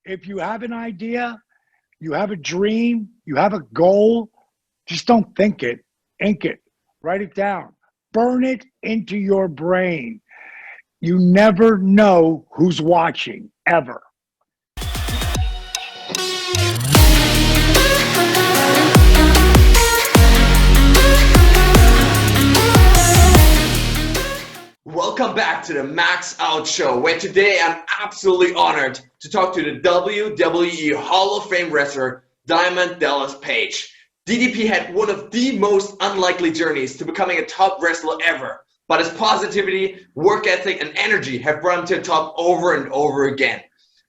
If you have an idea, you have a dream, you have a goal, just don't think it, ink it, write it down, burn it into your brain. You never know who's watching, ever. Welcome back to the Max Out Show, where today I'm absolutely honored to talk to the WWE Hall of Fame wrestler, Diamond Dallas Page. DDP had one of the most unlikely journeys to becoming a top wrestler ever, but his positivity, work ethic, and energy have brought him to the top over and over again.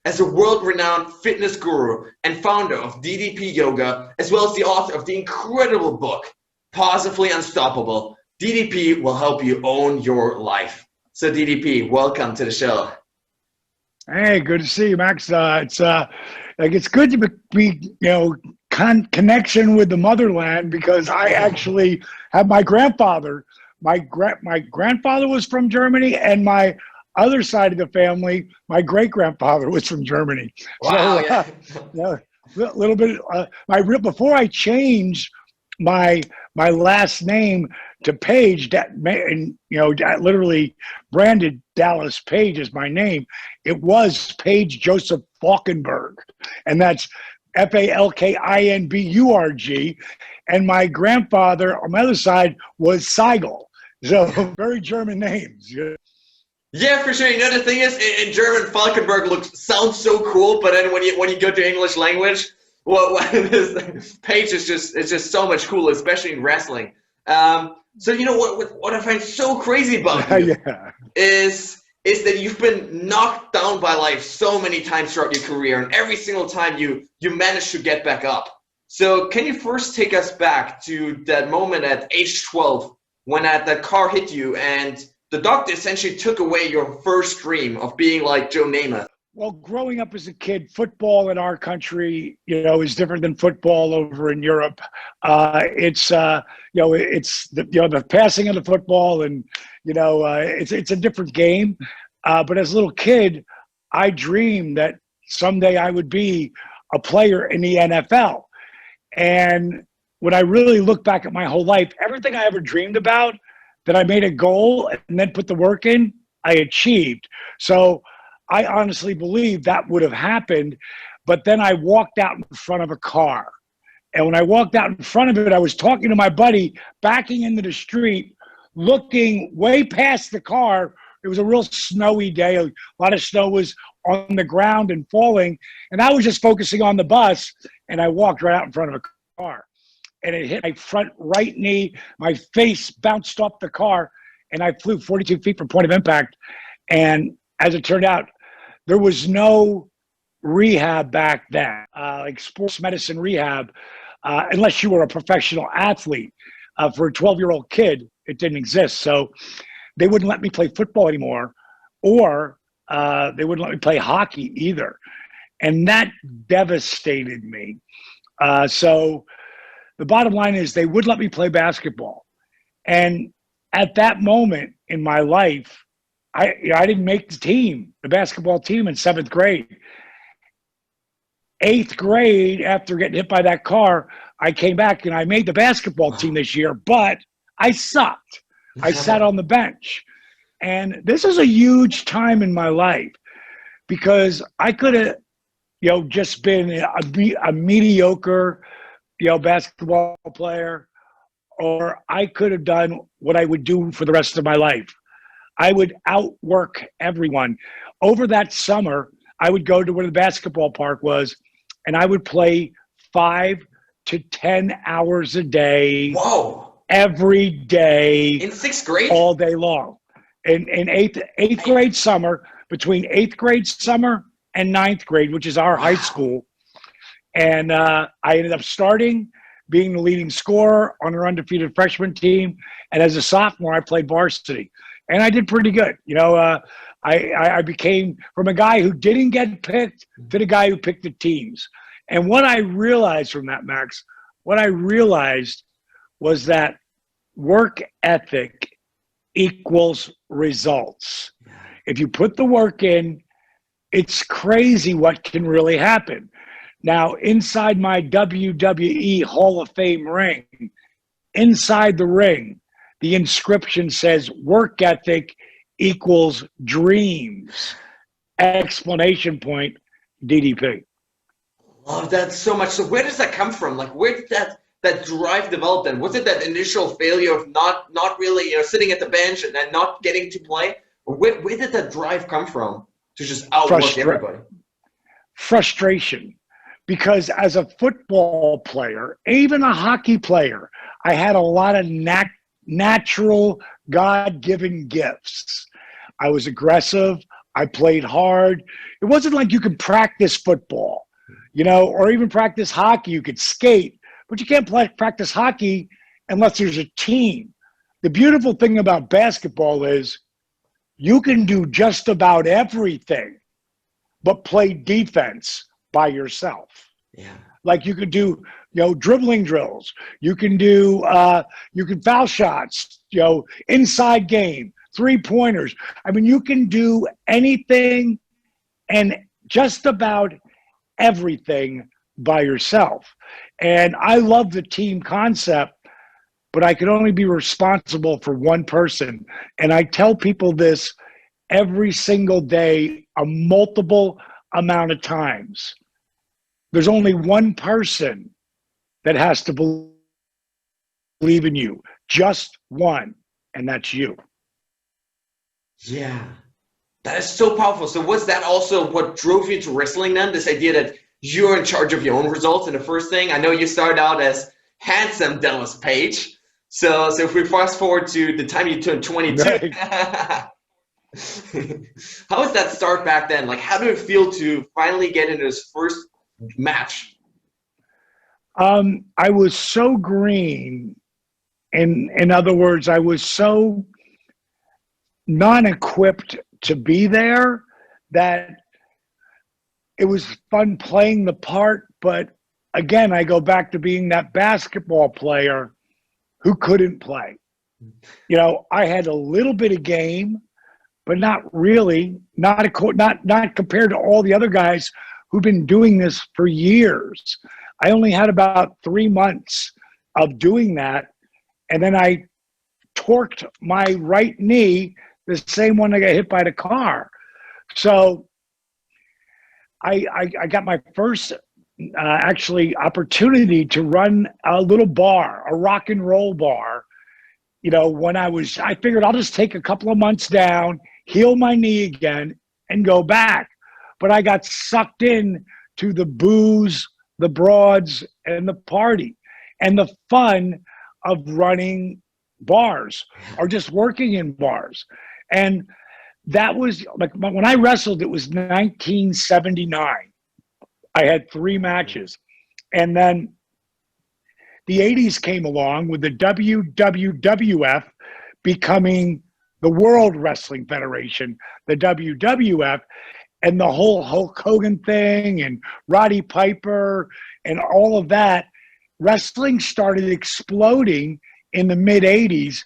As a world-renowned fitness guru and founder of DDP Yoga, as well as the author of the incredible book, Positively Unstoppable, DDP will help you own your life. So DDP, welcome to the show. Hey, good to see you, Max. It's good to be connection with the motherland, because I actually have my grandfather. My grandfather was from Germany, and my other side of the family, my great grandfather was from Germany. Wow. So, a little bit. Before I changed my last name to Page, that literally branded Dallas Page as my name. It was Page Joseph Falkenberg, and that's Falkinburg. And my grandfather on my other side was Seigel. So very German names. Yeah, for sure. You know, the thing is, in German, Falkenberg sounds so cool, but then when you go to English language, Page is just so much cooler, especially in wrestling. So you know what I find so crazy about you is that you've been knocked down by life so many times throughout your career, and every single time you managed to get back up. So can you first take us back to that moment at age 12 when that car hit you and the doctor essentially took away your first dream of being like Joe Namath? Well, growing up as a kid, football in our country, is different than football over in Europe. It's the passing of the football, and it's a different game. But as a little kid, I dreamed that someday I would be a player in the NFL. And when I really look back at my whole life, everything I ever dreamed about that I made a goal and then put the work in, I achieved. So I honestly believe that would have happened, but then I walked out in front of a car. And when I walked out in front of it, I was talking to my buddy, backing into the street, looking way past the car. It was a real snowy day. A lot of snow was on the ground and falling. And I was just focusing on the bus, and I walked right out in front of a car. And it hit my front right knee. My face bounced off the car, and I flew 42 feet from point of impact. And as it turned out, there was no rehab back then, like sports medicine rehab, unless you were a professional athlete. For a 12-year-old kid, it didn't exist. So they wouldn't let me play football anymore, or they wouldn't let me play hockey either. And that devastated me. So the bottom line is they would let me play basketball. And at that moment in my life, I didn't make the basketball team in 7th grade. 8th grade, after getting hit by that car, I came back and I made the basketball team this year, but I sucked. I sat on the bench. And this is a huge time in my life, because I could have, just been a mediocre, basketball player, or I could have done what I would do for the rest of my life. I would outwork everyone. Over that summer, I would go to where the basketball park was, and I would play 5 to 10 hours a day. Whoa. Every day. In 6th grade? All day long. In eighth grade summer, between 8th grade summer and 9th grade, which is our high school. And I ended up starting, being the leading scorer on our undefeated freshman team. And as a sophomore, I played varsity. And I did pretty good. I became from a guy who didn't get picked to the guy who picked the teams. And what I realized from that, Max, was that work ethic equals results. If you put the work in, it's crazy what can really happen. Now, inside my WWE Hall of Fame ring, inside the ring, the inscription says work ethic equals dreams. Explanation point, DDP. Love that so much. So where does that come from? Like, where did that drive develop then? Was it that initial failure of not really, sitting at the bench and not getting to play? Or where did that drive come from to just outwork everybody? Frustration. Because as a football player, even a hockey player, I had a lot of natural God-given gifts. I was aggressive. I played hard. It wasn't like you could practice football, or even practice hockey. You could skate, but you can't practice hockey unless there's a team. The beautiful thing about basketball is you can do just about everything, but play defense by yourself. Yeah. Like you could do, dribbling drills. You can do, you can foul shots, inside game, 3-pointers. I mean, you can do anything and just about everything by yourself. And I love the team concept, but I can only be responsible for one person. And I tell people this every single day, a multiple amount of times. There's only one person that has to believe in you, just one, and that's you. Yeah, that is so powerful. So was that also what drove you to wrestling then? This idea that you're in charge of your own results? And the first thing, I know you started out as handsome Dallas Page. So if we fast forward to the time you turned 22, Right. How was that start back then? Like, how did it feel to finally get into his first match? I was so green. In other words, I was so non-equipped to be there that it was fun playing the part. But again, I go back to being that basketball player who couldn't play. I had a little bit of game, but not really, not compared to all the other guys who've been doing this for years. I only had about 3 months of doing that. And then I torqued my right knee, the same one I got hit by the car. So I got my first actually opportunity to run a little bar, a rock and roll bar. When I figured I'll just take a couple of months down, heal my knee again, and go back. But I got sucked in to the booze, the broads, and the party, and the fun of running bars or just working in bars. And that was like when I wrestled, it was 1979. I had 3 matches. And then the 80s came along with the WWF becoming the World Wrestling Federation, the WWF, and the whole Hulk Hogan thing and Roddy Piper and all of that. Wrestling started exploding in the mid-80s.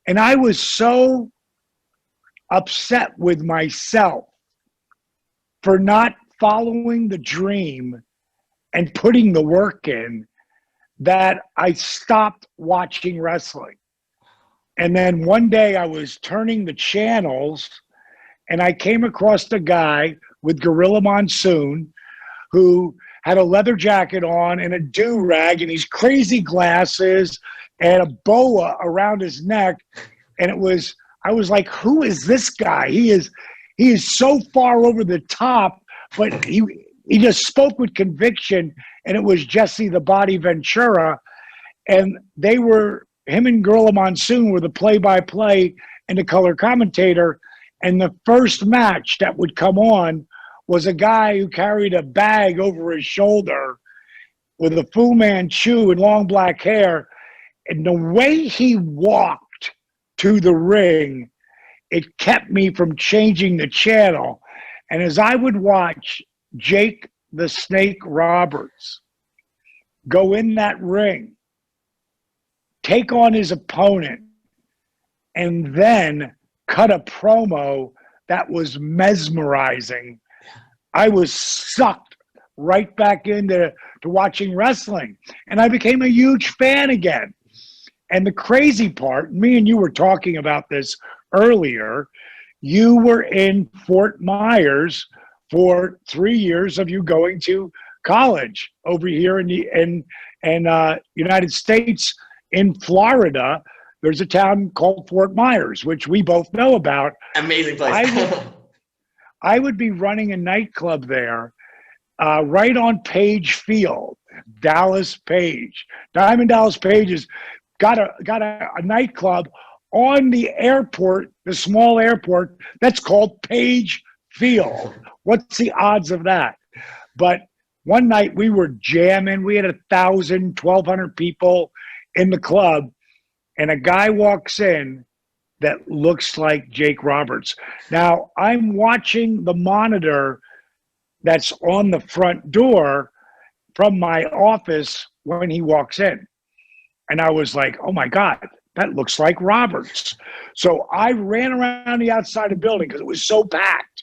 And I was so upset with myself for not following the dream and putting the work in that I stopped watching wrestling. And then one day I was turning the channels and I came across a guy with Gorilla Monsoon who had a leather jacket on and a do-rag and these crazy glasses and a boa around his neck. And I was like, who is this guy? He is so far over the top, but he just spoke with conviction. And it was Jesse the Body Ventura. And him and Gorilla Monsoon were the play-by-play and the color commentator. And the first match that would come on was a guy who carried a bag over his shoulder with a Fu Manchu and long black hair. And the way he walked to the ring, it kept me from changing the channel. And as I would watch Jake the Snake Roberts go in that ring, take on his opponent, and then cut a promo that was mesmerizing, I was sucked right back into watching wrestling. And I became a huge fan again. And the crazy part, me and you were talking about this earlier, you were in Fort Myers for 3 years of you going to college over here in the United States. In Florida, there's a town called Fort Myers, which we both know about. Amazing place. I would be running a nightclub there, right on Page Field, Dallas Page. Diamond Dallas Page has got a nightclub on the airport, the small airport that's called Page Field. What's the odds of that? But one night we were jamming. We had 1,000, 1,200 people in the club, and a guy walks in that looks like Jake Roberts. Now, I'm watching the monitor that's on the front door from my office when he walks in. And I was like, oh my God, that looks like Roberts. So I ran around the outside of the building because it was so packed.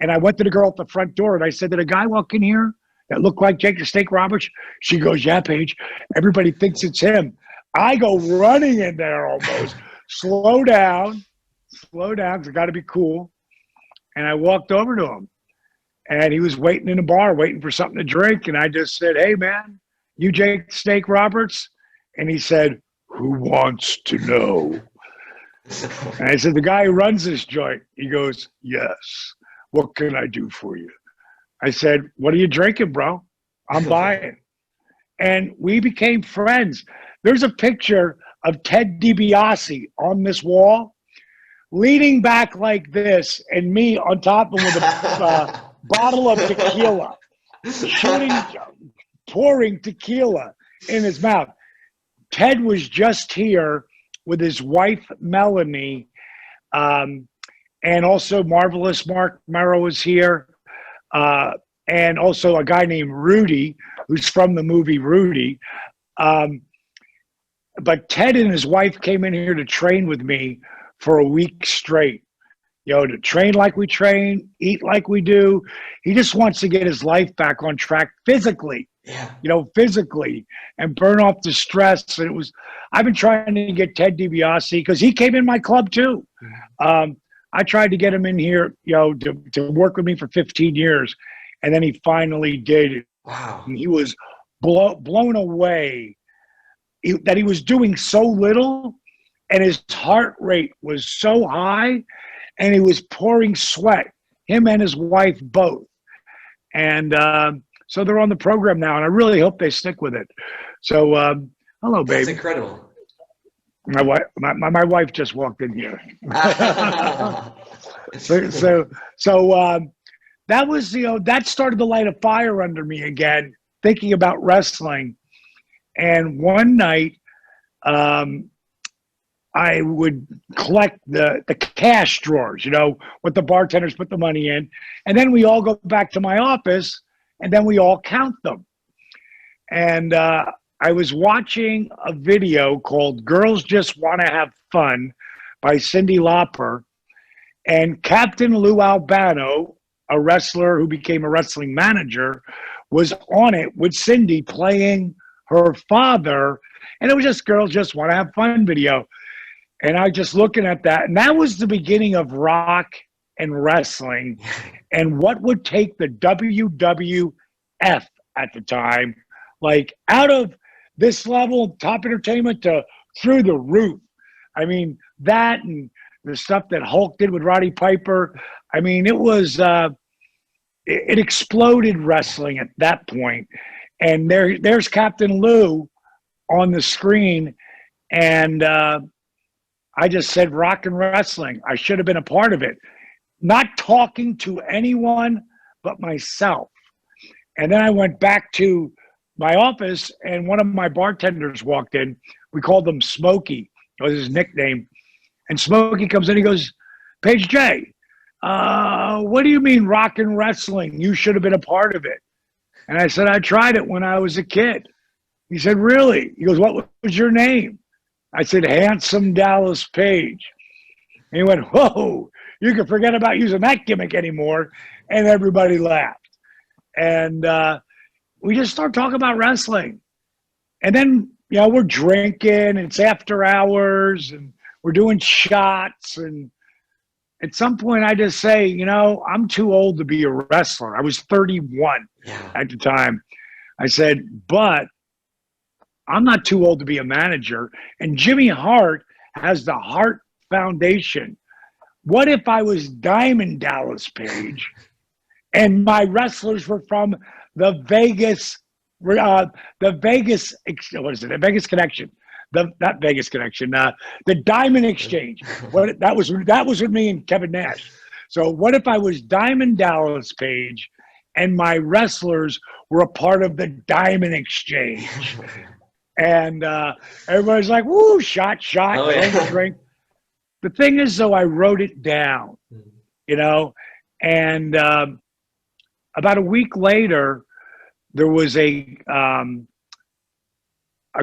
And I went to the girl at the front door and I said, did a guy walk in here that looked like Jake the Snake Roberts? She goes, yeah, Paige. Everybody thinks it's him. I go running in there almost. Slow down, because I got to be cool. And I walked over to him. And he was waiting in the bar, waiting for something to drink. And I just said, hey, man, you Jake the Snake Roberts? And he said, who wants to know? And I said, the guy who runs this joint. He goes, yes. What can I do for you? I said, what are you drinking, bro? I'm buying. And we became friends. There's a picture of Ted DiBiase on this wall, leaning back like this, and me on top of him with a bottle of tequila, pouring tequila in his mouth. Ted was just here with his wife, Melanie, and also Marvelous Mark Merrow was here, and also a guy named Rudy, who's from the movie Rudy. But Ted and his wife came in here to train with me for a week straight. You know, to train like we train, eat like we do. He just wants to get his life back on track physically. Yeah. You know, physically, and burn off the stress. And I've been trying to get Ted DiBiase because he came in my club too. I tried to get him in here, you know, to work with me for 15 years. And then he finally did. Wow. And he was blown away that he was doing so little, and his heart rate was so high, and he was pouring sweat, him and his wife both. And so they're on the program now, and I really hope they stick with it. So, hello, baby. That's incredible. My wife just walked in here. so that was, you know, that started to light a fire under me again, thinking about wrestling. And one night, I would collect the cash drawers, you know, what the bartenders put the money in. And then we all go back to my office, and then we all count them. And I was watching a video called Girls Just Want to Have Fun by Cyndi Lauper. And Captain Lou Albano, a wrestler who became a wrestling manager, was on it with Cyndi playing her father. And it was just Girls Just Want to Have Fun video. And I just looking at that. And that was the beginning of rock and wrestling. And what would take the WWF at the time, like out of this level, top entertainment, to through the roof. I mean, that and the stuff that Hulk did with Roddy Piper. I mean, it was, it exploded wrestling at that point. And there's Captain Lou on the screen. And I just said rock and wrestling. I should have been a part of it. Not talking to anyone but myself. And then I went back to my office, and one of my bartenders walked in. We called him Smokey. That was his nickname. And Smokey comes in, he goes, Paige J, what do you mean rock and wrestling? You should have been a part of it. And I said, I tried it when I was a kid. He said, really? He goes, what was your name? I said, Handsome Dallas Page. And he went, whoa, you can forget about using that gimmick anymore. And everybody laughed. And we just start talking about wrestling. And then, we're drinking, it's after hours, and we're doing shots. And at some point I just say, I'm too old to be a wrestler. I was 31 at the time. I said, but I'm not too old to be a manager. And Jimmy Hart has the Hart Foundation. What if I was Diamond Dallas Page and my wrestlers were from the Vegas, what is it? The Vegas Connection. Not Vegas Connection, the Diamond Exchange. That was with me and Kevin Nash. So what if I was Diamond Dallas Page and my wrestlers were a part of the Diamond Exchange? And everybody's like, woo, shot, drink. The thing is, though, I wrote it down, and about a week later, there was a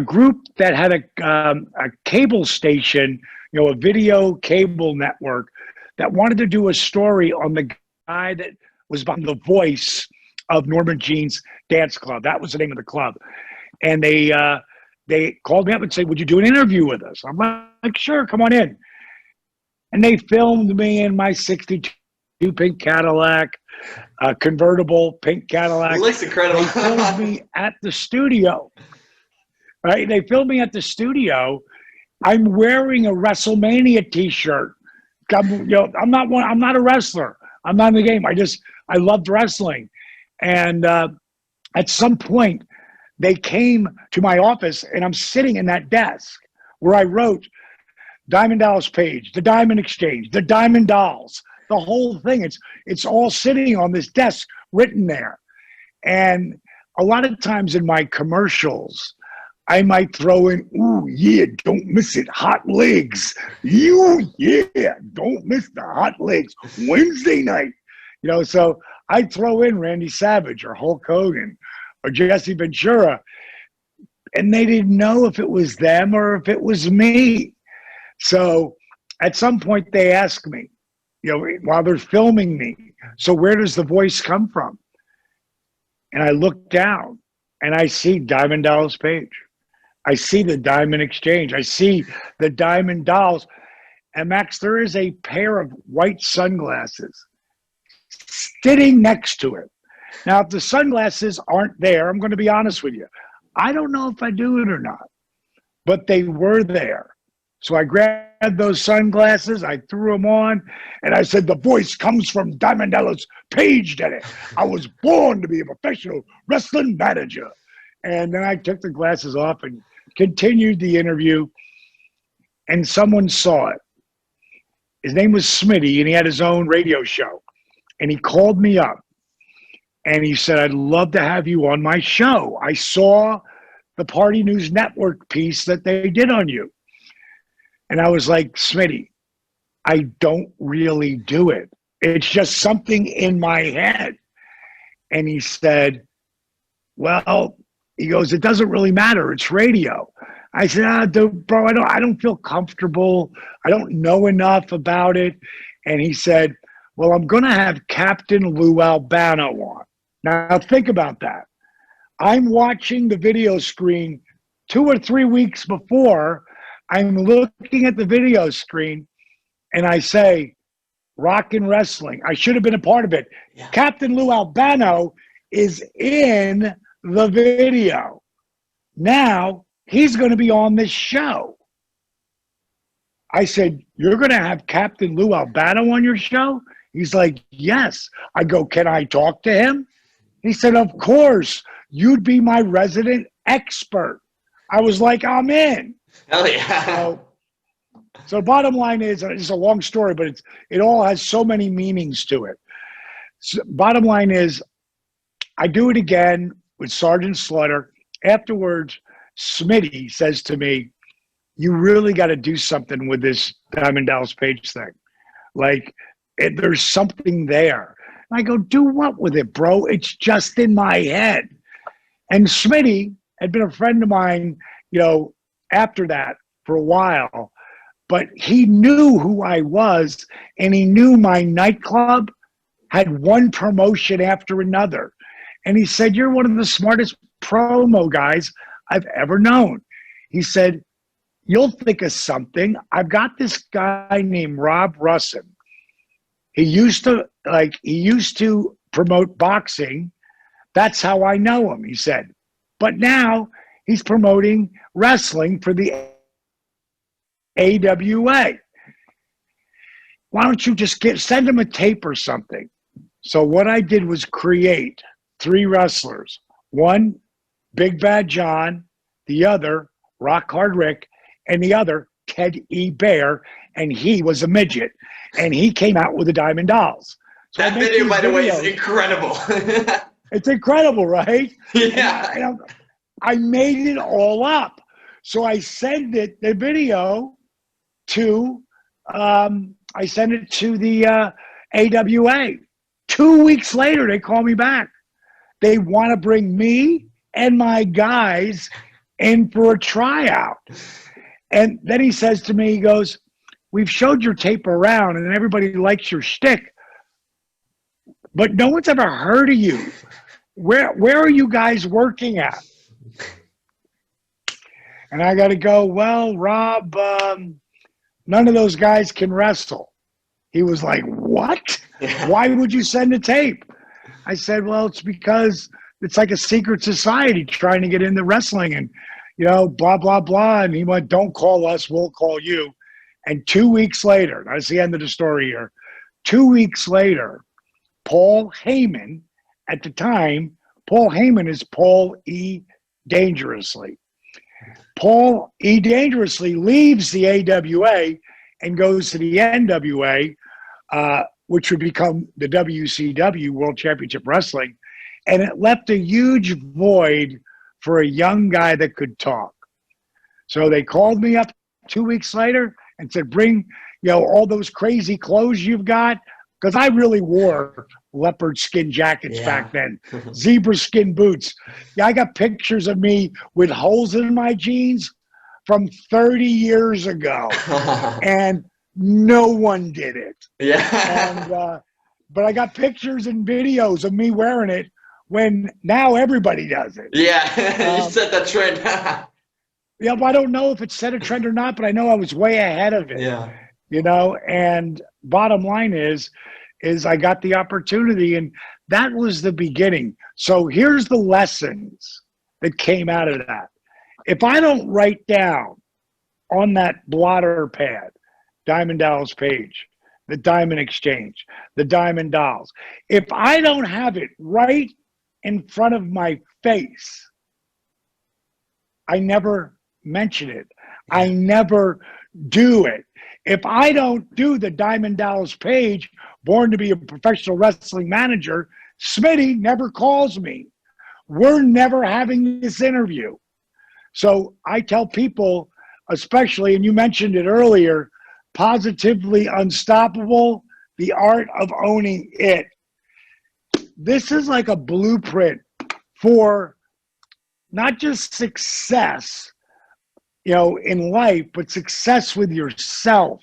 group that had a cable station, a video cable network that wanted to do a story on the guy that was behind the voice of Norma Jean's dance club. That was the name of the club. And they called me up and said, would you do an interview with us? I'm like, sure, come on in. And they filmed me in my 62 pink Cadillac, convertible pink Cadillac. It looks incredible. They filmed me at the studio. Right? They filmed me at the studio. I'm wearing a WrestleMania t-shirt. I'm not a wrestler. I'm not in the game. I loved wrestling. And at some point, they came to my office, and I'm sitting in that desk where I wrote Diamond Dallas Page, the Diamond Exchange, the Diamond Dolls, the whole thing. It's all sitting on this desk written there. And a lot of times in my commercials, I might throw in, ooh, yeah, don't miss it, hot legs. You, yeah, don't miss the hot legs. Wednesday night. So I'd throw in Randy Savage or Hulk Hogan or Jesse Ventura. And they didn't know if it was them or if it was me. So at some point they asked me, while they're filming me, so where does the voice come from? And I look down and I see Diamond Dallas Page. I see the Diamond Exchange. I see the Diamond Dolls. And Max, there is a pair of white sunglasses sitting next to it. Now, if the sunglasses aren't there, I'm going to be honest with you. I don't know if I do it or not, but they were there. So I grabbed those sunglasses, I threw them on, and I said, the voice comes from Diamond Dallas Page, did it. I was born to be a professional wrestling manager. And then I took the glasses off and continued the interview, and someone saw it. His name was Smitty, and he had his own radio show. And he called me up, and he said, I'd love to have you on my show. I saw the Party News Network piece that they did on you. And I was like, Smitty, I don't really do it. It's just something in my head. And he said, well, he goes, it doesn't really matter. It's radio. I said, bro, I don't feel comfortable. I don't know enough about it. And he said, well, I'm going to have Captain Lou Albano on. Now think about that. I'm watching the video screen 2 or 3 weeks before. I'm looking at the video screen and I say, Rock and Wrestling. I should have been a part of it. Yeah. Captain Lou Albano is in the video. Now he's going to be on this show. I said, you're going to have Captain Lou Albano on your show? He's like, yes. I go, can I talk to him? He said, of course. You'd be my resident expert. I was like, I'm in. Hell yeah. So bottom line is, it's a long story, but it all has so many meanings to it. So bottom line is, I do it again with Sergeant Slaughter. Afterwards, Smitty says to me, you really got to do something with this Diamond Dallas Page thing. Like, there's something there. And I go, do what with it, bro? It's just in my head. And Smitty had been a friend of mine, after that for a while, but he knew who I was, and he knew my nightclub had one promotion after another. And he said, "You're one of the smartest promo guys I've ever known." He said, "You'll think of something. I've got this guy named Rob Russin. He used to promote boxing. That's how I know him," he said. "But now he's promoting wrestling for the AWA. Why don't you just send him a tape or something?" So what I did was create 3 wrestlers. One, Big Bad John, the other, Rock Hard Rick, and the other, Ted E. Bear, and he was a midget. And he came out with the Diamond Dolls. So that video, by the way, is incredible. It's incredible, right? Yeah. And I made it all up. So I sent the video to the AWA. 2 weeks later, they call me back. They want to bring me and my guys in for a tryout. And then he says to me, he goes, "We've showed your tape around and everybody likes your shtick, but no one's ever heard of you. Where are you guys working at?" And I got to go, "Well, Rob, none of those guys can wrestle." He was like, "What? Why would you send a tape?" I said, "Well, it's because it's like a secret society trying to get into wrestling and, blah, blah, blah." And he went, "Don't call us, we'll call you." And 2 weeks later, that's the end of the story here. 2 weeks later, Paul Heyman, at the time, Paul Heyman is Paul E. Dangerously. Paul E. Dangerously leaves the AWA and goes to the NWA, which would become the WCW, World Championship Wrestling. And it left a huge void for a young guy that could talk. So they called me up 2 weeks later and said, "Bring, all those crazy clothes you've got." Because I really wore leopard skin jackets back then, zebra skin boots. Yeah, I got pictures of me with holes in my jeans from 30 years ago. And no one did it. Yeah. But I got pictures and videos of me wearing it when now everybody does it. Yeah, you set that trend. Yeah, but I don't know if it set a trend or not, but I know I was way ahead of it. Yeah. And bottom line is I got the opportunity, and that was the beginning. So here's the lessons that came out of that. If I don't write down on that blotter pad, Diamond Dolls Page, the Diamond Exchange, the Diamond Dolls, if I don't have it right in front of my face, I never mention it. I never do it. If I don't do the Diamond Dolls Page, Born to be a Professional Wrestling Manager, Smitty never calls me. We're never having this interview. So I tell people, especially, and you mentioned it earlier, Positively Unstoppable, the art of owning it. This is like a blueprint for not just success, in life, but success with yourself.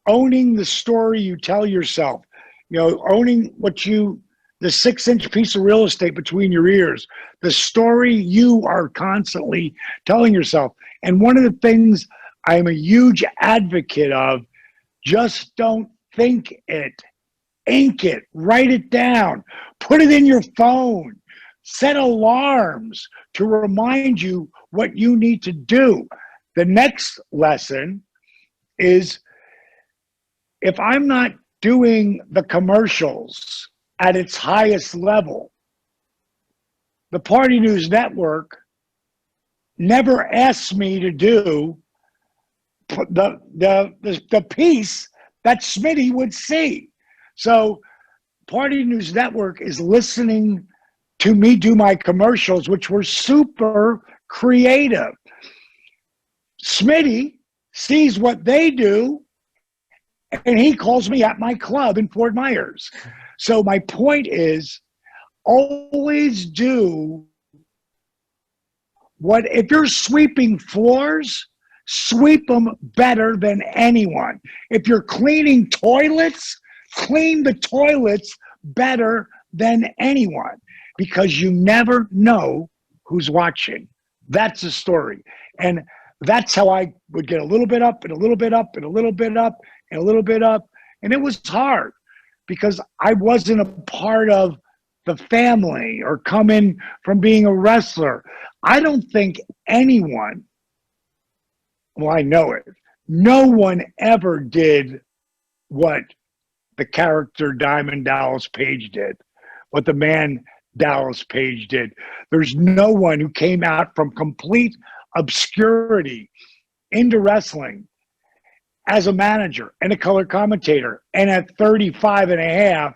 Owning the story you tell yourself, owning the 6-inch piece of real estate between your ears, the story you are constantly telling yourself. And one of the things I'm a huge advocate of, just don't think it. Ink it, write it down, put it in your phone, set alarms to remind you what you need to do. The next lesson is, if I'm not doing the commercials at its highest level, the Party News Network never asked me to do the piece that Smitty would see. So Party News Network is listening to me do my commercials, which were super creative. Smitty sees what they do, and he calls me at my club in Fort Myers. So my point is, always do if you're sweeping floors, sweep them better than anyone. If you're cleaning toilets, clean the toilets better than anyone because you never know who's watching. That's the story. And that's how I would get a little bit up and a little bit up and a little bit up and a little bit up. And it was hard because I wasn't a part of the family or coming from being a wrestler. I don't think anyone, well, I know it, no one ever did what the character Diamond Dallas Page did, what the man Dallas Page did. There's no one who came out from complete obscurity into wrestling as a manager and a color commentator, and at 35 and a half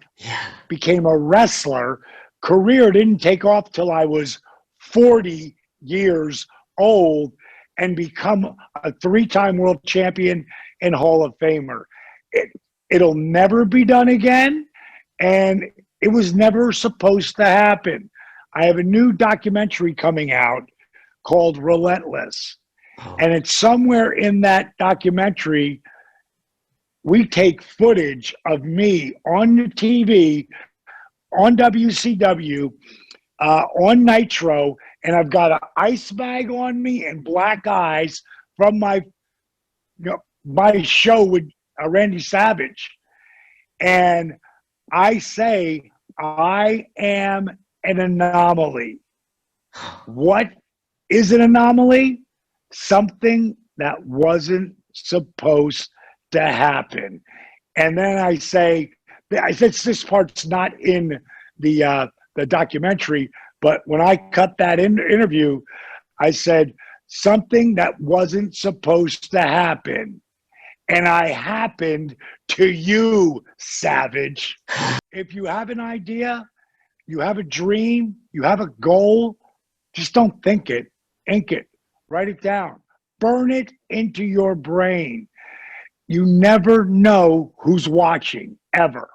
became a wrestler. Career didn't take off till I was 40 years old and become a 3-time world champion and Hall of Famer. It'll never be done again, and it was never supposed to happen. I have a new documentary coming out called Relentless. And it's somewhere in that documentary, we take footage of me on the TV, on WCW, on Nitro, and I've got an ice bag on me and black eyes from my show with Randy Savage. And I say, I am an anomaly. What is an anomaly? Something that wasn't supposed to happen. And then I said this part's not in the documentary, but when I cut that interview, I said something that wasn't supposed to happen. And I happened to you, Savage. If you have an idea, you have a dream, you have a goal, just don't think it, ink it, write it down, burn it into your brain. You never know who's watching, ever.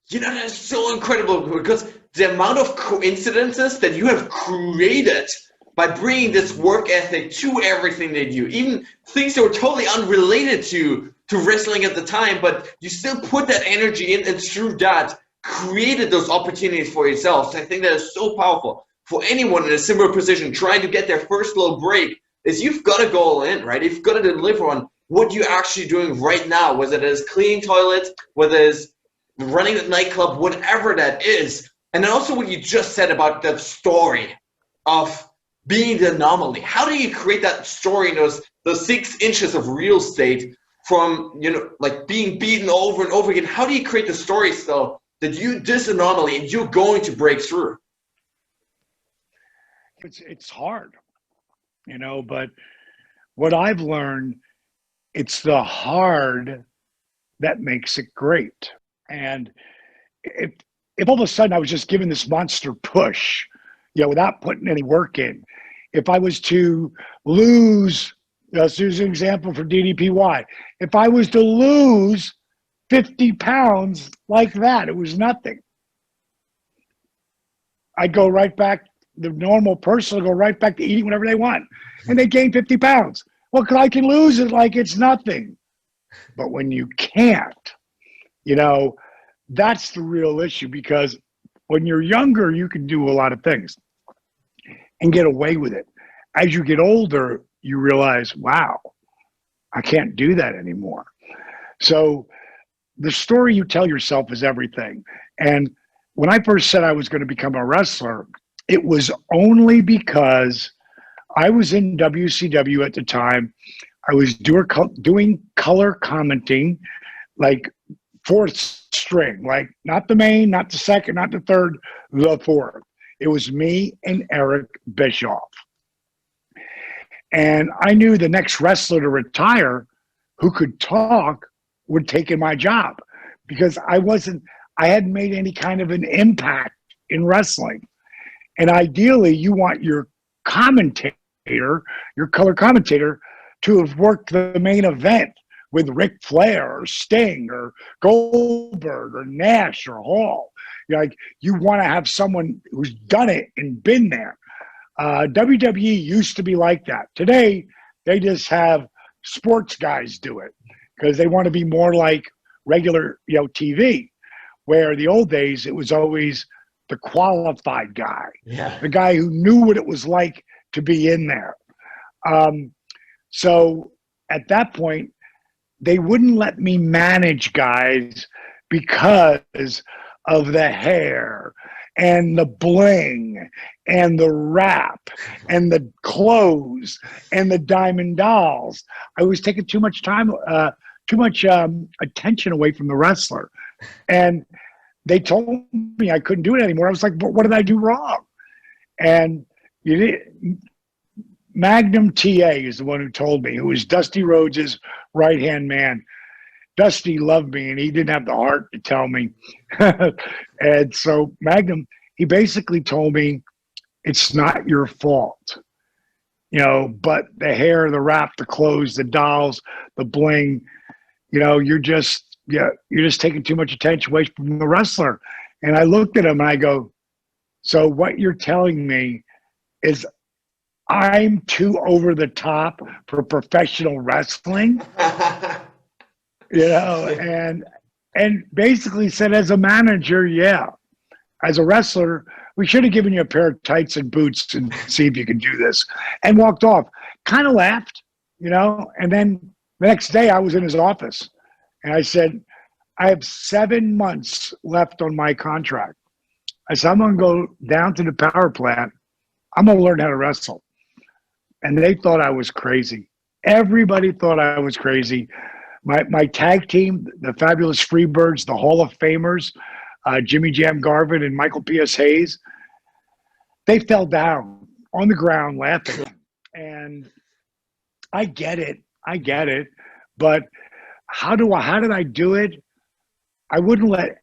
You know, that's so incredible because the amount of coincidences that you have created by bringing this work ethic to everything they do, even things that were totally unrelated to wrestling at the time, but you still put that energy in, and through that created those opportunities for yourself. So I think that is so powerful for anyone in a similar position trying to get their first little break. Is you've got to go all in, right? You've got to deliver on what you're actually doing right now, whether it is cleaning toilets, whether it is running a nightclub, whatever that is. And then also what you just said about that story of being the anomaly. How do you create that story in those 6 inches of real estate from, like being beaten over and over again? How do you create the story still that you this anomaly and you're going to break through? It's hard, but what I've learned, it's the hard that makes it great. And if all of a sudden I was just given this monster push, without putting any work in, if I was to lose, let's use an example for DDPY, if I was to lose 50 pounds like that, it was nothing. I'd go right back, the normal person will go right back to eating whatever they want. And they gain 50 pounds. Well, I can lose it like it's nothing. But when you can't, that's the real issue, because when you're younger, you can do a lot of things and get away with it. As you get older, you realize, wow, I can't do that anymore. So the story you tell yourself is everything. And when I first said I was going to become a wrestler, it was only because I was in WCW at the time. I was doing color commenting, like 4th string, like not the main, not the second, not the third, the 4th. It was me and Eric Bischoff. And I knew the next wrestler to retire who could talk would take in my job, because I hadn't made any kind of an impact in wrestling. And ideally, you want your commentator, your color commentator, to have worked the main event with Ric Flair or Sting or Goldberg or Nash or Hall. You want to have someone who's done it and been there. WWE used to be like that. Today, they just have sports guys do it because they want to be more like regular, TV. where the old days, it was always the qualified guy, Yeah. the guy who knew what it was like to be in there. So at that point, they wouldn't let me manage guys because of the hair and the bling and the rap and the clothes and the diamond dolls. I was taking too much time, too much attention away from the wrestler. And they told me I couldn't do it anymore. I was like, but what did I do wrong? And Magnum TA is the one who told me, who was Dusty Rhodes' right-hand man. Dusty loved me, and he didn't have the heart to tell me. And so Magnum, he basically told me, it's not your fault, but the hair, the wrap, the clothes, the dolls, the bling, you're just taking too much attention away from the wrestler. And I looked at him and I go, so what you're telling me is I'm too over the top for professional wrestling? And basically said, as a manager, yeah. As a wrestler, we should have given you a pair of tights and boots and see if you can do this. And walked off. Kind of laughed, and then the next day I was in his office. And I said, I have 7 months left on my contract. I said, I'm going to go down to the power plant. I'm going to learn how to wrestle. And they thought I was crazy. Everybody thought I was crazy. My tag team, the Fabulous Freebirds, the Hall of Famers, Jimmy Jam Garvin and Michael P.S. Hayes, they fell down on the ground laughing. And I get it. But how did I do it? I wouldn't let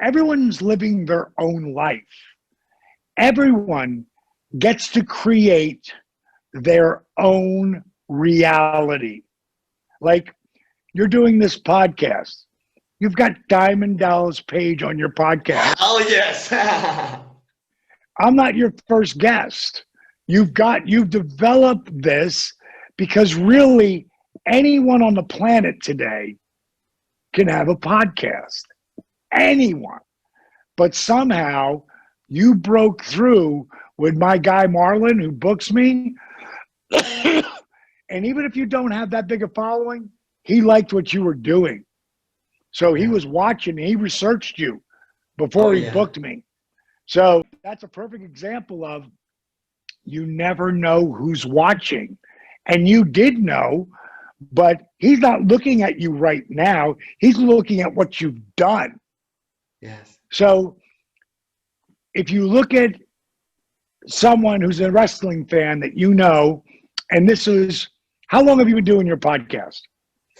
everyone's living their own life. Everyone gets to create their own reality. Like, you're doing this podcast. You've got Diamond Dallas Page on your podcast. Oh, yes. I'm not your first guest. You've developed this because really anyone on the planet today can have a podcast. Anyone. But somehow you broke through with my guy Marlon, who books me. And even if you don't have that big a following, he liked what you were doing. So he was watching, he researched you before he booked me. So that's a perfect example of, you never know who's watching. And you did know, but he's not looking at you right now. He's looking at what you've done. Yes. So if you look at someone who's a wrestling fan that and this is, how long have you been doing your podcast?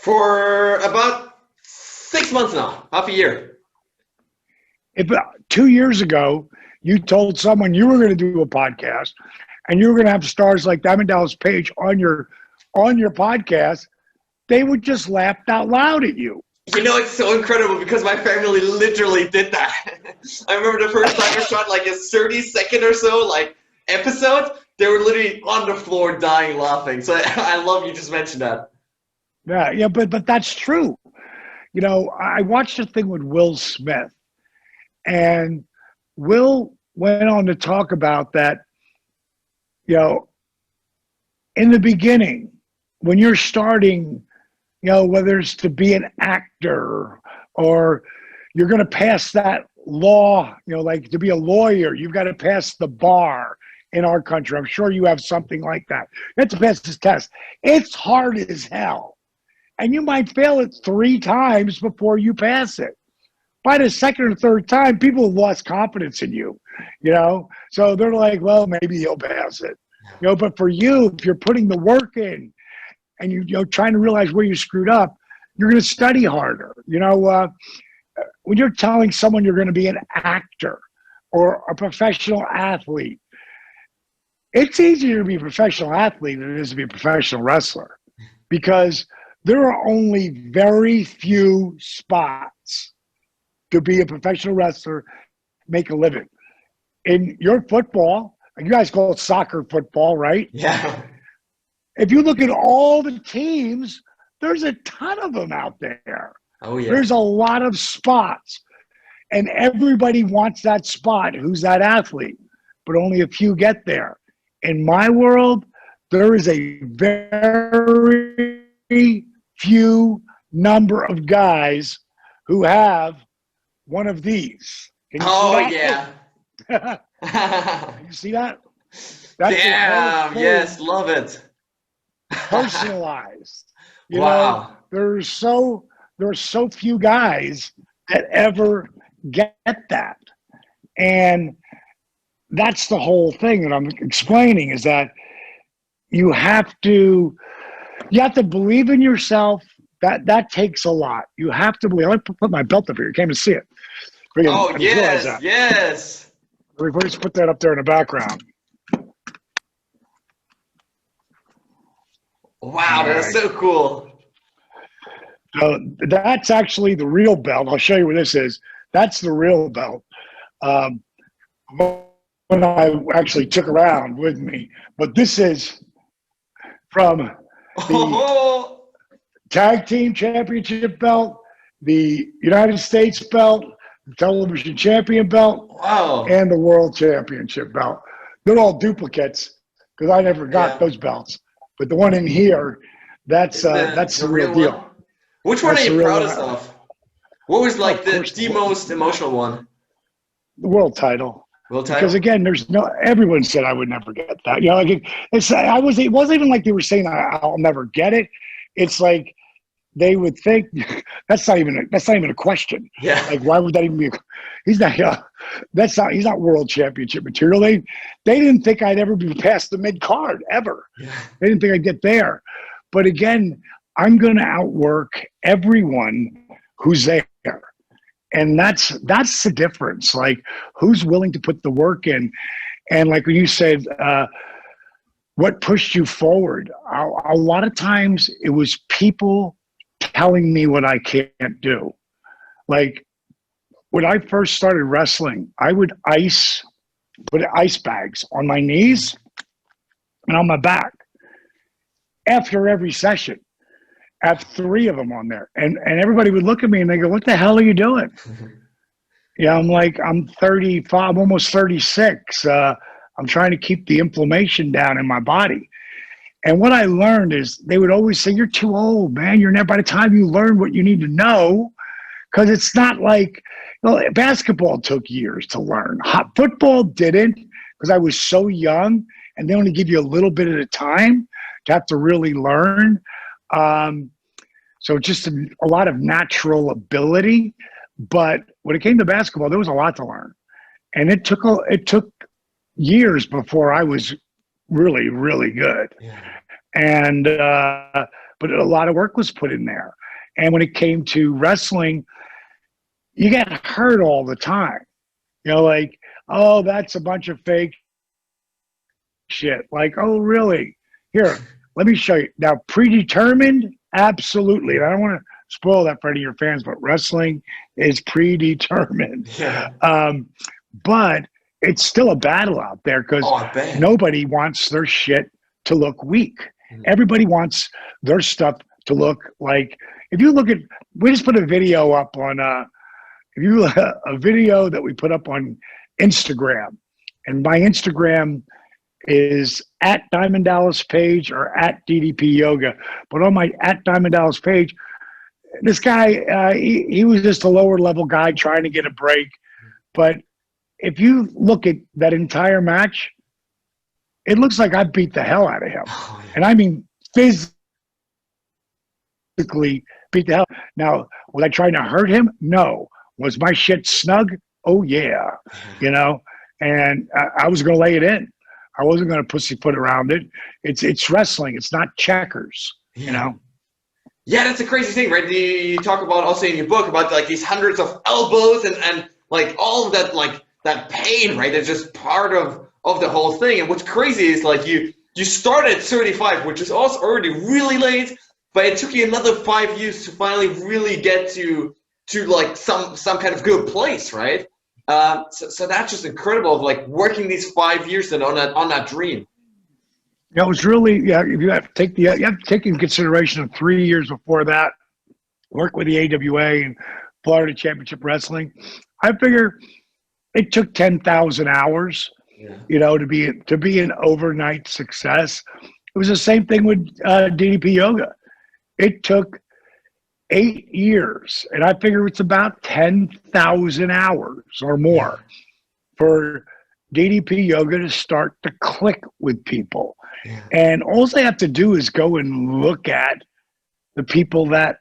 For about 6 months now, half a year. If 2 years ago, you told someone you were going to do a podcast and you were going to have stars like Diamond Dallas Page on your podcast, they would just laugh out loud at you. It's so incredible because my family literally did that. I remember the first time I shot like a 30-second or so episode, they were literally on the floor dying laughing. So I love you just mentioned that. Yeah, but that's true. I watched a thing with Will Smith, and Will went on to talk about that, in the beginning, when you're starting, whether it's to be an actor or you're going to pass that law, like to be a lawyer, you've got to pass the bar in our country. I'm sure you have something like that. You have to pass this test. It's hard as hell. And you might fail it 3 times before you pass it. By the second or third time, people have lost confidence in you, So they're like, well, maybe he'll pass it. But for you, if you're putting the work in and you're trying to realize where you screwed up, you're going to study harder. When you're telling someone you're going to be an actor or a professional athlete, it's easier to be a professional athlete than it is to be a professional wrestler, because there are only very few spots to be a professional wrestler, make a living. In your football, you guys call it soccer football, right? Yeah. If you look at all the teams, there's a ton of them out there. Oh, yeah. There's a lot of spots. And everybody wants that spot. Who's that athlete? But only a few get there. In my world, there is a very few number of guys who have one of these. Can you see that? Yeah. You see that? That's Damn, yes, love it. Personalized. You Wow. know, there's so few guys that ever get that. And that's the whole thing that I'm explaining, is that you have to believe in yourself. That takes a lot. You have to believe. I put my belt up here. You can't even see it. Oh, yes, yes. We just put that up there in the background. Wow, that's so cool. So that's actually the real belt. I'll show you what this is. That's the real belt. When I actually took around with me. But this is from the Tag Team Championship belt, the United States belt, the Television Champion belt, wow, and the World Championship belt. They're all duplicates because I never got those belts. But the one in here, that's the real deal. One? Which one are you proudest of? What was like the most emotional one? The world title. World title? Because again, everyone said I would never get that. You know, like it wasn't even like they were saying I'll never get it. It's like they would think that's not even a question. Yeah. Like, why would that even be? He's not world championship material. They didn't think I'd ever be past the mid card ever. Yeah. They didn't think I'd get there. But again, I'm going to outwork everyone who's there. And that's the difference. Like, who's willing to put the work in? And like when you said, what pushed you forward? A lot of times it was people telling me what I can't do. Like when I first started wrestling, I would put ice bags on my knees and on my back after every session. I have 3 of them on there. And everybody would look at me and they go, what the hell are you doing? Yeah, I'm like, I'm 35, almost 36. I'm trying to keep the inflammation down in my body. And what I learned is they would always say, you're too old, man. You're never, by the time you learn what you need to know, because it's not like, basketball took years to learn. Football didn't, because I was so young and they only give you a little bit at a time to have to really learn. So just a lot of natural ability. But when it came to basketball, there was a lot to learn. And it took years before I was really, really good. Yeah. And but a lot of work was put in there. And when it came to wrestling, you get hurt all the time. You know, like, oh, that's a bunch of fake shit. Like, oh, really? Here, let me show you. Now, predetermined, absolutely. And I don't want to spoil that for any of your fans, but wrestling is predetermined. Yeah. But it's still a battle out there because nobody wants their shit to look weak. Mm-hmm. Everybody wants their stuff to look like, if you look at, we just put a video up on, a video that we put up on Instagram, and my Instagram is at Diamond Dallas page or at DDP Yoga. But on my at Diamond Dallas page, this guy, he was just a lower level guy trying to get a break. But if you look at that entire match, it looks like I beat the hell out of him. Oh, yeah. And I mean, physically beat the hell. Now, was I trying to hurt him? No. Was my shit snug? Oh, yeah. You know, and I was going to lay it in. I wasn't going to pussyfoot around it. It's wrestling. It's not checkers, you know? Yeah, that's a crazy thing, right? You talk about also in your book about like these hundreds of elbows and like all of that, like that pain, right? That's just part of the whole thing. And what's crazy is like you started at 35, which is also already really late, but it took you another 5 years to finally really get to like some kind of good place, right? So that's just incredible of like working these 5 years and on that dream. Yeah, it was really, you have to take in consideration of 3 years before that, work with the AWA and Florida Championship Wrestling. I figure it took 10,000 hours, Yeah. to be an overnight success. It was the same thing with DDP Yoga. It took 8 years, and I figure it's about 10,000 hours or more for DDP Yoga to start to click with people. Yeah. And all they have to do is go and look at the people that,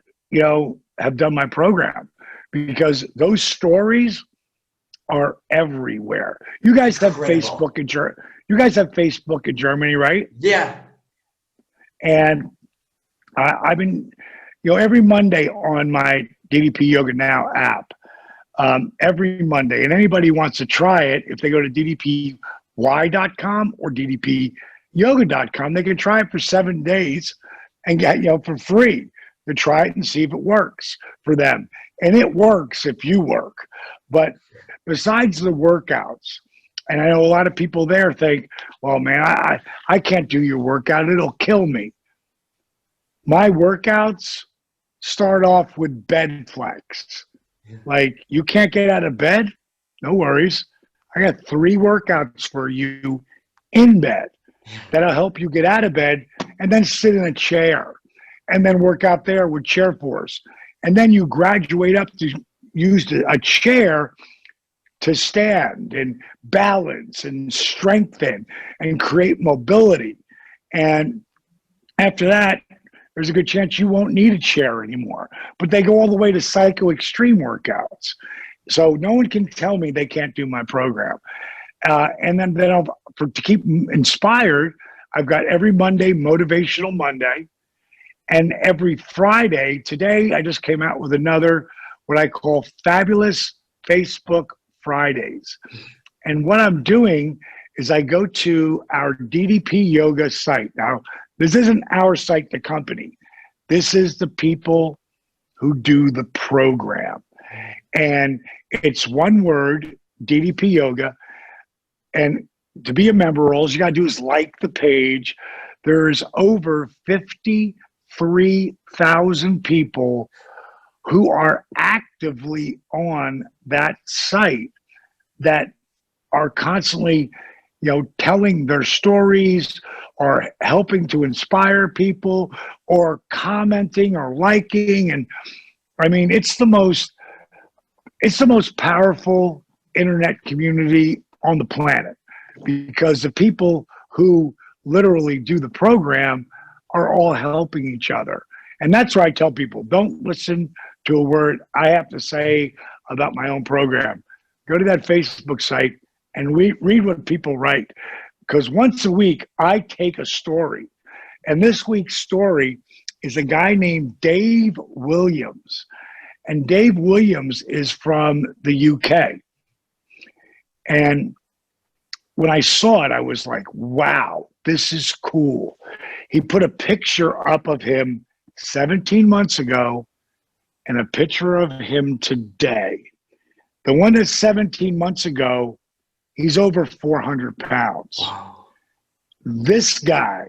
have done my program, because those stories are everywhere. You guys have Incredible. Facebook in You guys have Facebook in Germany, right? Yeah. And I've been, every Monday on my DDP Yoga Now app, every Monday, and anybody wants to try it, if they go to ddpy.com or ddpyoga.com, they can try it for 7 days and get, for free, to try it and see if it works for them. And it works if you work. But besides the workouts, and I know a lot of people there think, well, man, I can't do your workout. It'll kill me. My workouts start off with bed flex. Like, you can't get out of bed? No worries. I got 3 workouts for you in bed that'll help you get out of bed, and then sit in a chair and then work out there with chair force. And then you graduate up to use a chair to stand and balance and strengthen and create mobility. And after that, there's a good chance you won't need a chair anymore. But they go all the way to psycho extreme workouts. So no one can tell me they can't do my program. And then to keep inspired, I've got every Monday, Motivational Monday. And every Friday, today I just came out with another, what I call Fabulous Facebook Fridays. And what I'm doing is I go to our DDP Yoga site. Now, this isn't our site, the company. This is the people who do the program. And it's one word, DDP Yoga. And to be a member, all you got to do is like the page. There's over 53,000 people who are actively on that site that are constantly, telling their stories or helping to inspire people or commenting or liking. And I mean, it's the most powerful internet community on the planet, because the people who literally do the program are all helping each other. And that's why I tell people, don't listen to a word I have to say about my own program. Go to that Facebook site and read what people write. Because once a week, I take a story. And this week's story is a guy named Dave Williams. And Dave Williams is from the UK. And when I saw it, I was like, wow, this is cool. He put a picture up of him 17 months ago and a picture of him today. The one that's 17 months ago, he's over 400 pounds. Wow. This guy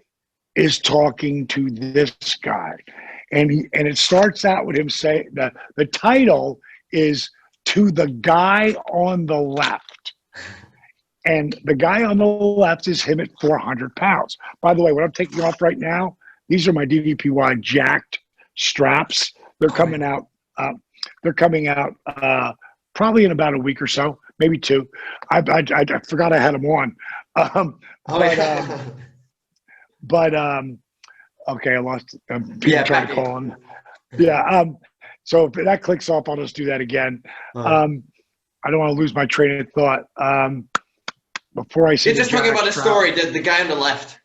is talking to this guy. And it starts out with him saying, the title is "To the Guy on the Left." And the guy on the left is him at 400 pounds. By the way, what I'm taking off right now, these are my DDPY jacked straps. They're coming out. Probably in about a week or so, maybe 2. I forgot I had them on. Okay, I lost. People trying to call in. Yeah. So if that clicks off, I'll just do that again. I don't want to lose my train of thought. Before I say, you're just talking about a story. The guy on the left.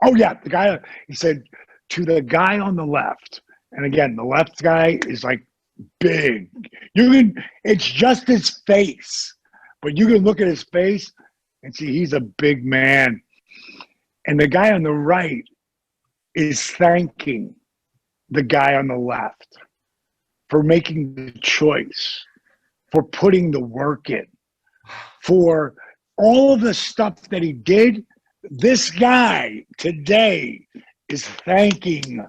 Oh yeah, the guy. He said, "To the guy on the left." And again, the left guy is like big. It's just his face, but you can look at his face and see he's a big man. And the guy on the right is thanking the guy on the left for making the choice, for putting the work in, for all of the stuff that he did. This guy today is thanking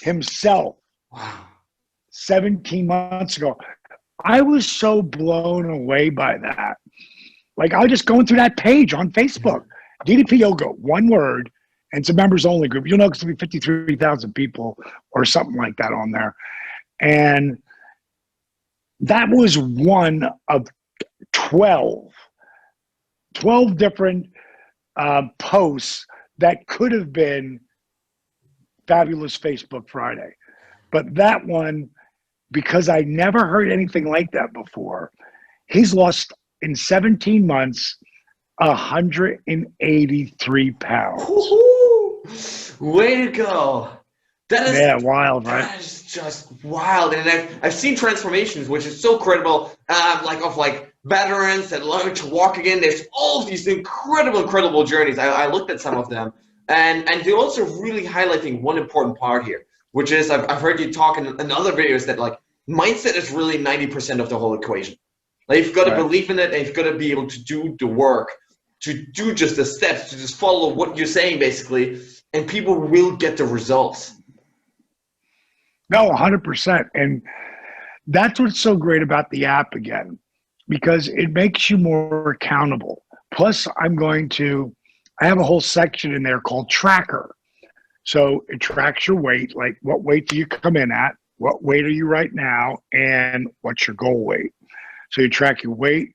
himself. Wow. 17 months ago. I was so blown away by that. Like, I was just going through that page on Facebook, DDP Yoga, one word, and it's a members only group. You'll know it's going to be 53,000 people or something like that on there. And that was one of 12 different posts that could have been Fabulous Facebook Friday. But that one, because I never heard anything like that before, he's lost in 17 months 183 pounds. Woo-hoo! Way to go. That is wild, right? That is just wild. And I've seen transformations, which is so credible, like veterans that learn to walk again. There's all of these incredible journeys. I looked at some of them. And they're also really highlighting one important part here, which is I've heard you talk in other videos that like mindset is really 90% of the whole equation. Like, you've got to believe in it, and you've got to be able to do the work, to do just the steps, to just follow what you're saying basically, and people will get the results. No, 100%. And that's what's so great about the app again, because it makes you more accountable. Plus, I have a whole section in there called Tracker. So it tracks your weight, like what weight do you come in at, what weight are you right now, and what's your goal weight. So you track your weight,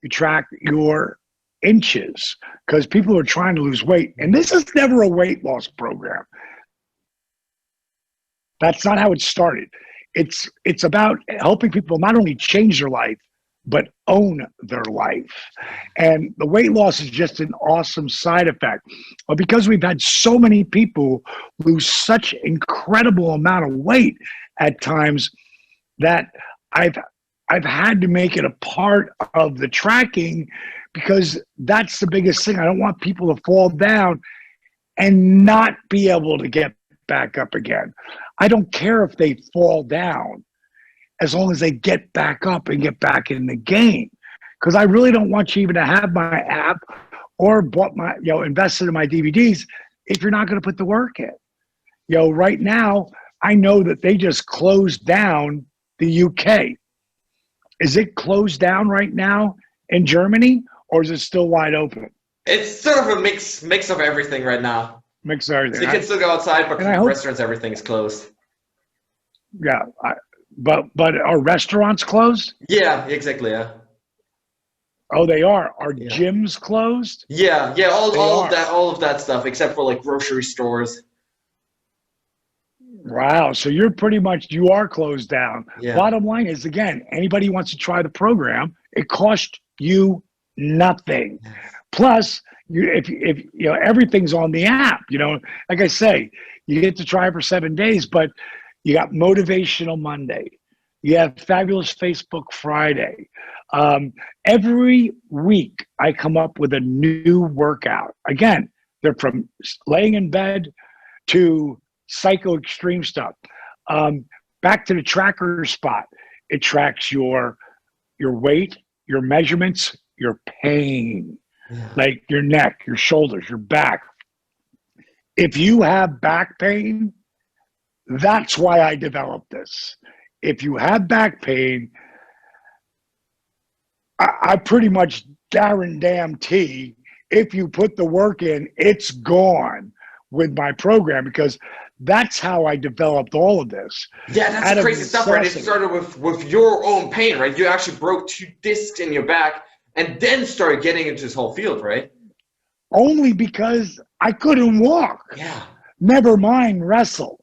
you track your inches, because people are trying to lose weight. And this is never a weight loss program. That's not how it started. It's about helping people not only change their life, but own their life. And the weight loss is just an awesome side effect. But because we've had so many people lose such incredible amount of weight at times, that I've had to make it a part of the tracking, because that's the biggest thing. I don't want people to fall down and not be able to get back up again. I don't care if they fall down, as long as they get back up and get back in the game. Because I really don't want you even to have my app or invested in my DVDs if you're not going to put the work in. Right now, I know that they just closed down the UK. Is it closed down right now in Germany, or is it still wide open? It's sort of a mix of everything right now. Mix of everything. So you can still go outside, but restaurants, everything's closed. Yeah, but are restaurants closed? Yeah, exactly. Yeah. Oh, they are. Are gyms closed? Yeah. All of that stuff, except for like grocery stores. Wow. So you are closed down. Yeah. Bottom line is, again, anybody who wants to try the program, it costs you nothing. Plus, if everything's on the app. Like I say, you get to try it for 7 days, but you got Motivational Monday. You have Fabulous Facebook Friday. Every week, I come up with a new workout. Again, they're from laying in bed to psycho extreme stuff. Back to the tracker spot. It tracks your weight, your measurements, your pain, like your neck, your shoulders, your back. If you have back pain, that's why I developed this. If you have back pain, I pretty much guarantee if you put the work in, it's gone with my program, because that's how I developed all of this. Yeah, that's crazy stuff, right? It started with your own pain, right? You actually broke 2 discs in your back and then started getting into this whole field, right? Only because I couldn't walk. Yeah. Never mind wrestle.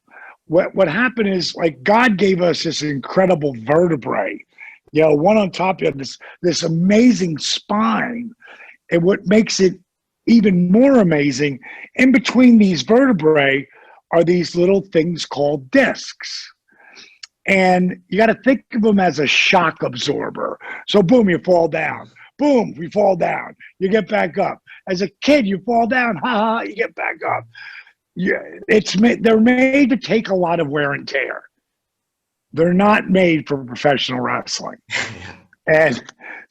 What happened is, like, God gave us this incredible vertebrae, one on top of this amazing spine. And what makes it even more amazing, in between these vertebrae are these little things called discs. And you got to think of them as a shock absorber. So boom, you fall down. Boom, you fall down. You get back up. As a kid, you fall down. You get back up. Yeah, they're made to take a lot of wear and tear. They're not made for professional wrestling. And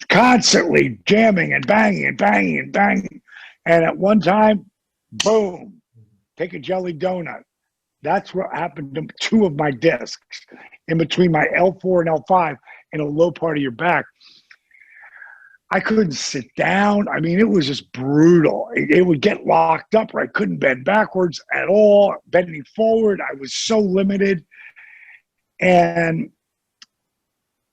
constantly jamming and banging and banging and banging. And at one time, boom, take a jelly donut. That's what happened to two of my discs in between my L4 and L5 in a low part of your back. I couldn't sit down. I mean, it was just brutal. It would get locked up, or I couldn't bend backwards at all. Bending forward, I was so limited. And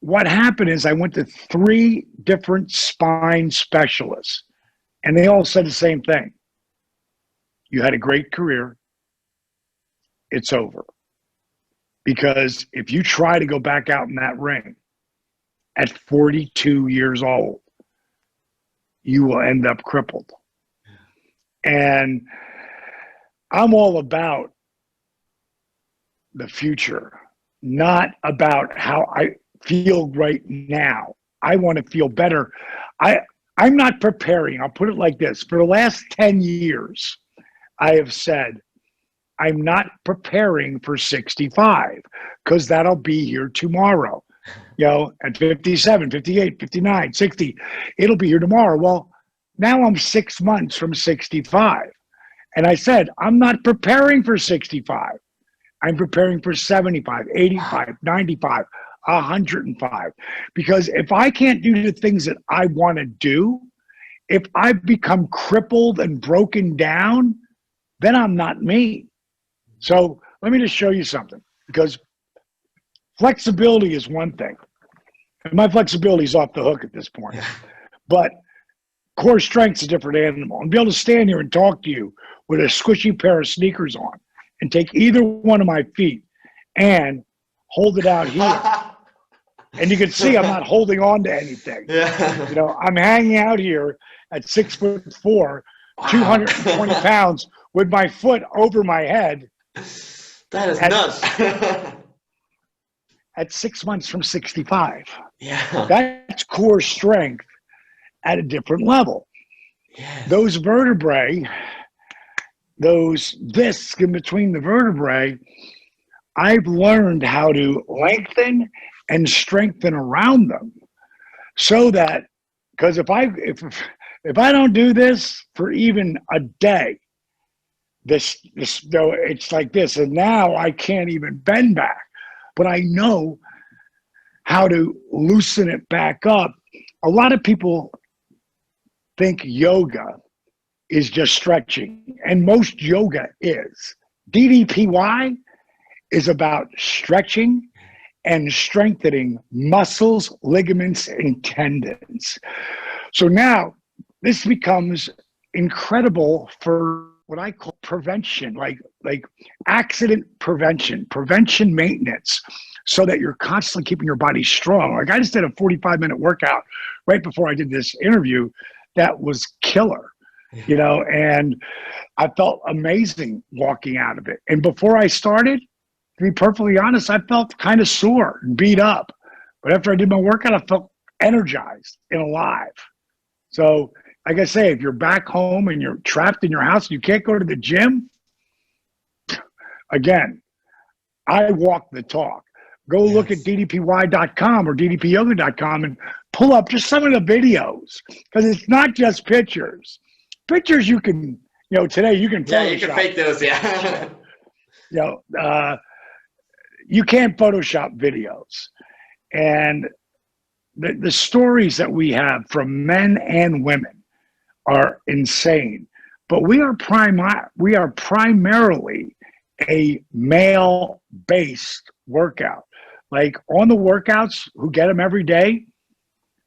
what happened is I went to 3 different spine specialists, and they all said the same thing. You had a great career. It's over. Because if you try to go back out in that ring at 42 years old, you will end up crippled. And I'm all about the future, not about how I feel right now. I want to feel better. I'm not preparing. I'll put it like this. For the last 10 years, I have said, I'm not preparing for 65 because that'll be here tomorrow. At 57, 58, 59, 60, it'll be here tomorrow. Well, now I'm 6 months from 65. And I said, I'm not preparing for 65. I'm preparing for 75, 85, 95, 105. Because if I can't do the things that I want to do, if I've become crippled and broken down, then I'm not me. So let me just show you something, because flexibility is one thing. And my flexibility is off the hook at this point. But core strength's a different animal. And be able to stand here and talk to you with a squishy pair of sneakers on and take either one of my feet and hold it out here. And you can see I'm not holding on to anything. Yeah. I'm hanging out here at 6'4", 220 pounds with my foot over my head. That is nuts. At 6 months from 65. Yeah. That's core strength at a different level. Yes. Those vertebrae, those discs in between the vertebrae, I've learned how to lengthen and strengthen around them, so that, because if I don't do this for even a day, this though it's like this, and now I can't even bend back. But I know how to loosen it back up. A lot of people think yoga is just stretching, and most yoga is. DDPY is about stretching and strengthening muscles, ligaments, and tendons. So now this becomes incredible for what I call prevention, like accident prevention maintenance, so that you're constantly keeping your body strong. Like I just did a 45-minute workout right before I did this interview that was killer, and I felt amazing walking out of it. And before I started, to be perfectly honest, I felt kind of sore and beat up. But after I did my workout, I felt energized and alive. So like I say, if you're back home and you're trapped in your house and you can't go to the gym, again, I walk the talk. Go look at ddpy.com or ddpyoga.com and pull up just some of the videos, because it's not just pictures. Pictures you can, today you can Photoshop. Yeah, you can fake those, you can't Photoshop videos. And the stories that we have from men and women are insane. But we are primarily a male-based workout. Like on the workouts, who get them every day,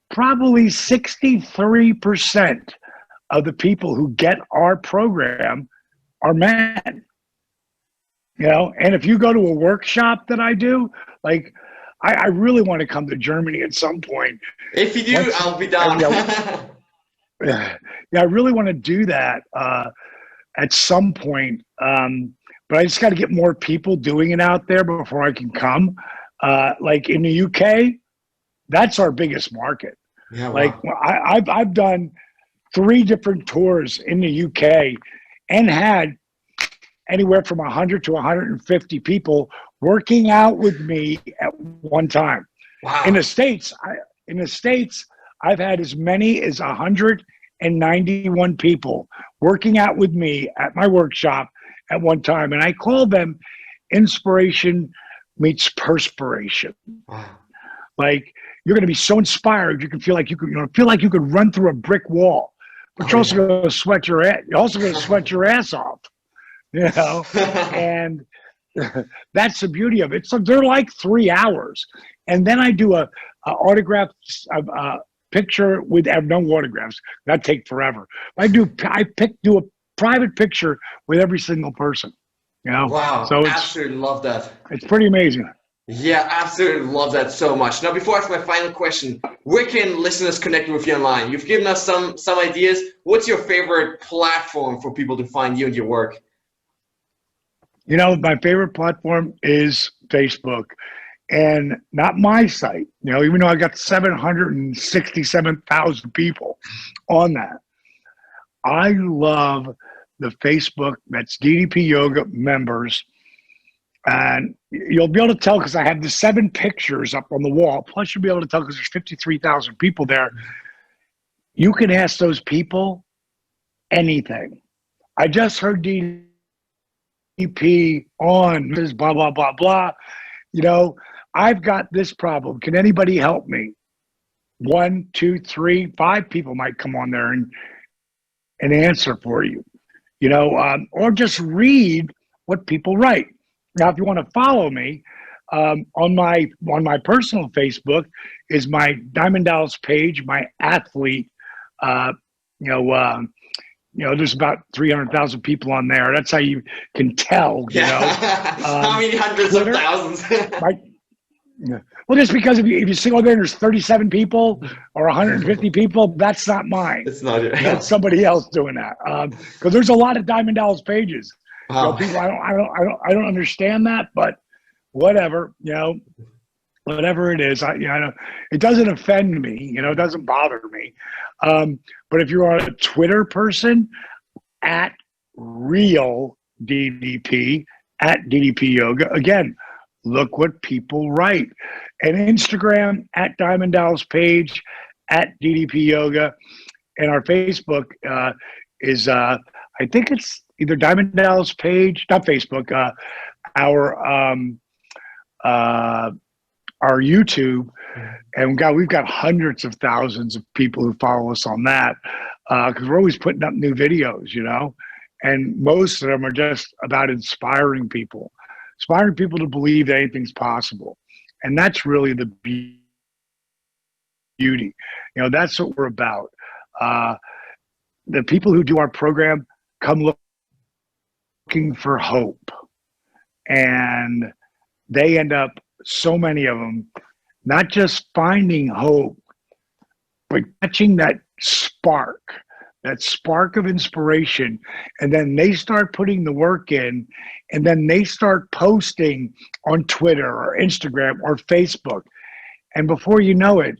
probably 63% of the people who get our program are men. And if you go to a workshop that I do, like I really want to come to Germany at some point. If you do, I'll be down. Yeah, I really want to do that at some point. But I just got to get more people doing it out there before I can come. Like in the UK, that's our biggest market. Yeah, wow. Like I've done 3 different tours in the UK and had anywhere from 100 to 150 people working out with me at one time. Wow. In the States, I've had as many as 191 people working out with me at my workshop at one time. And I call them inspiration meets perspiration. Wow. Like you're going to be so inspired, you can feel like you could, feel like you could run through a brick wall, but Oh, you're also yeah. going to sweat your ass. You're also going to sweat your ass off, and that's the beauty of it. So they're like 3 hours, and then I do a autograph picture with no autographs. That take forever. Do a private picture with every single person. Wow, So absolutely love that. it's pretty amazing. Yeah, absolutely love that so much. Now, before I ask my final question, where can listeners connect with you online? You've given us some ideas. What's your favorite platform for people to find you and your work? My favorite platform is Facebook, and not my site. Even though I got 767,000 people on that, I love the Facebook. That's DDP Yoga members. And you'll be able to tell because I have the 7 pictures up on the wall. Plus, you'll be able to tell because there's 53,000 people there. You can ask those people anything. I just heard DDP on this blah, blah, blah, blah. I've got this problem. Can anybody help me? 1, 2, 3, 5 people might come on there and answer for you, or just read what people write. Now, if you want to follow me, on my personal Facebook is my Diamond Dallas page, my athlete. There's about 300,000 people on there. That's how you can tell. How many hundreds Twitter, of thousands? Well, just because if you see on there's 37 people or 150 people, that's not mine. It's not it. That's somebody else doing that. Because there's a lot of Diamond Dallas pages. Wow. People, I don't understand that, but whatever, whatever it is, it doesn't offend me, it doesn't bother me. But if you're a Twitter person, at real DDP, at DDP Yoga, again, look what people write. And Instagram, at Diamond Dallas page, at DDP Yoga. And our Facebook is, I think it's either Diamond Dallas page, not Facebook, our YouTube, and we've got hundreds of thousands of people who follow us on that, because we're always putting up new videos, and most of them are just about inspiring people to believe that anything's possible, and that's really the beauty. That's what we're about. The people who do our program come looking for hope, and they end up, so many of them, not just finding hope, but catching that spark of inspiration. And then they start putting the work in, and then they start posting on Twitter or Instagram or Facebook. And before you know it,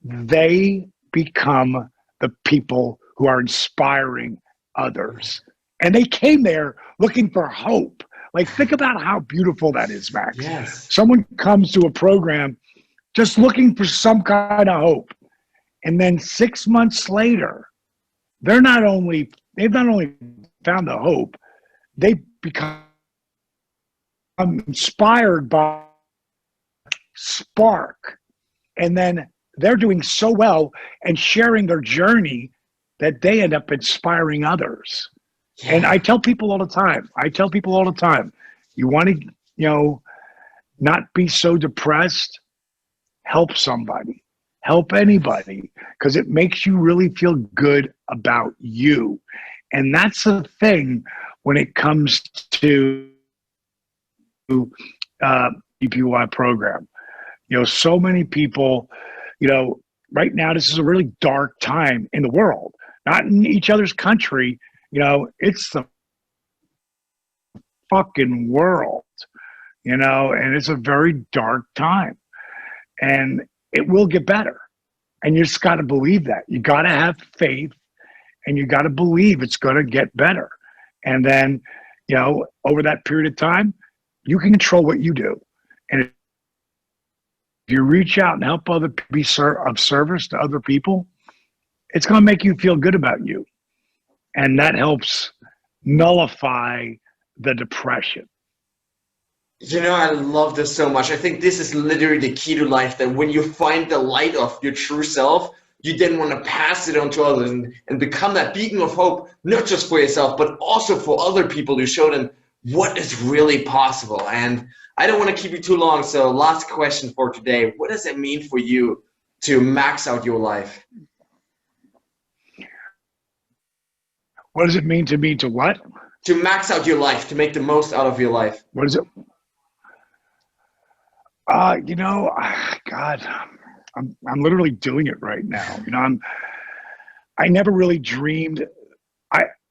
they become the people who are inspiring others. And they came there looking for hope. Like, think about how beautiful that is, Max. Yes. Someone comes to a program just looking for some kind of hope. And then 6 months later, they've not only found the hope, they become inspired by spark. And then they're doing so well and sharing their journey that they end up inspiring others. Yeah. And I tell people all the time, you want to, not be so depressed, help somebody, help anybody, because it makes you really feel good about you. And that's the thing when it comes to DPY program. So many people, right now, this is a really dark time in the world, not in each other's country. It's the fucking world, and it's a very dark time, and it will get better. And you just got to believe that. You got to have faith, and you got to believe it's going to get better. And then, over that period of time, you can control what you do. And if you reach out and help be of service to other people, it's going to make you feel good about you. And that helps nullify the depression. You know, I love this so much. I think this is literally the key to life, that when you find the light of your true self, you then want to pass it on to others and become that beacon of hope, not just for yourself, but also for other people, to show them what is really possible. And I don't want to keep you too long, so last question for today. What does it mean for you to max out your life? What does it mean to me to what? To max out your life, to make the most out of your life. What is it? You know, God, I'm literally doing it right now. You know, I never really dreamed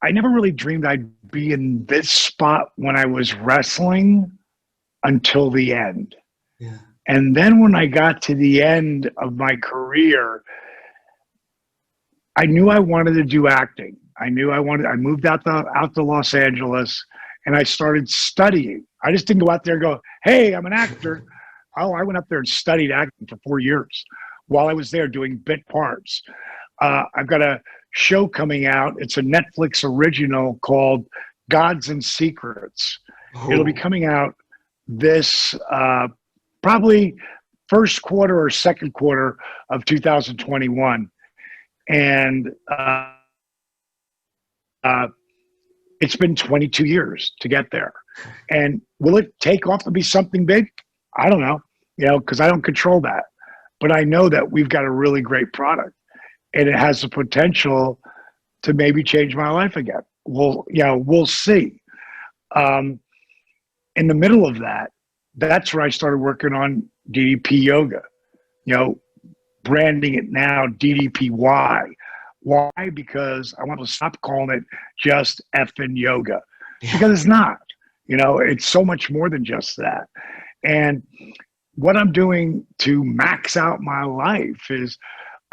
I never really dreamed I'd be in this spot when I was wrestling until the end. Yeah. And then when I got to the end of my career, I knew I wanted to do acting. I moved out to Los Angeles and I started studying. I just didn't go out there and go, "Hey, I'm an actor." Oh, I went up there and studied acting for 4 years while I was there doing bit parts. I've got a show coming out. It's a Netflix original called Gods and Secrets. It'll be coming out this probably first quarter or second quarter of 2021. And it's been 22 years to get there. And will it take off to be something big? I don't know, you know, because I don't control that. But I know that we've got a really great product and it has the potential to maybe change my life again. We'll see. In the middle of that, that's where I started working on DDP Yoga, you know, branding it now DDPY. Why? Because I want to stop calling it just effing yoga, because it's not. You know, it's so much more than just that. And what I'm doing to max out my life is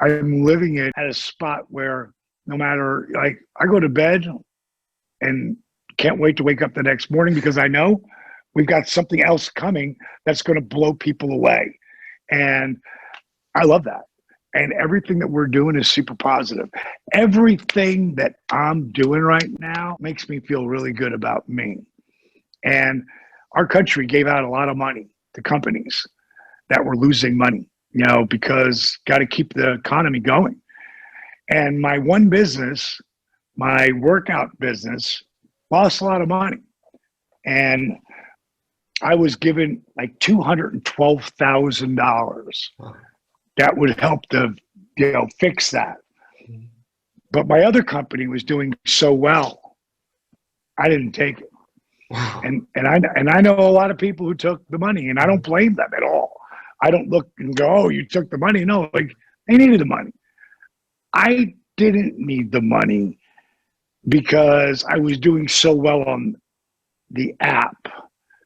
I'm living it at a spot where no matter, like, I go to bed and can't wait to wake up the next morning because I know we've got something else coming that's going to blow people away. And I love that. And everything that we're doing is super positive. Everything that I'm doing right now makes me feel really good about me. And our country gave out a lot of money to companies that were losing money, you know, because got to keep the economy going. And my one business, my workout business, lost a lot of money. And I was given like $212,000 that would help to, you know, fix that. But my other company was doing so well, I didn't take it. Wow. And I know a lot of people who took the money, and I don't blame them at all. I don't look and go, "Oh, you took the money." No, like, they needed the money. I didn't need the money because I was doing so well on the app,